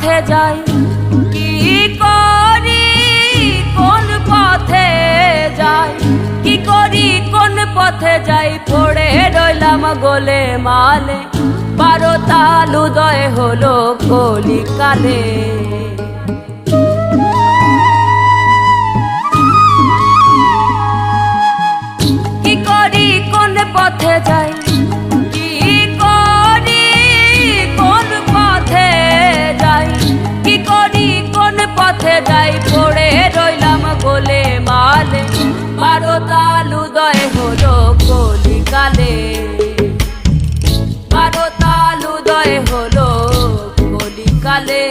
পথে যাই, কি করি কোন পথে যাই, কি করি কোন পথে যাই, পড়ে রইলাম গোলে মালে, 12 তাল উদয় হলো কলিকালে। কি করি কোন পথে যাই, কি করি কোন পথে যাই, কি করি কোন পথে যাই, পড়ে রইলাম গোলে মালে, 12 তাল উদয় হলো কলিকালে, 12 তাল উদয় হলো কলিকালে।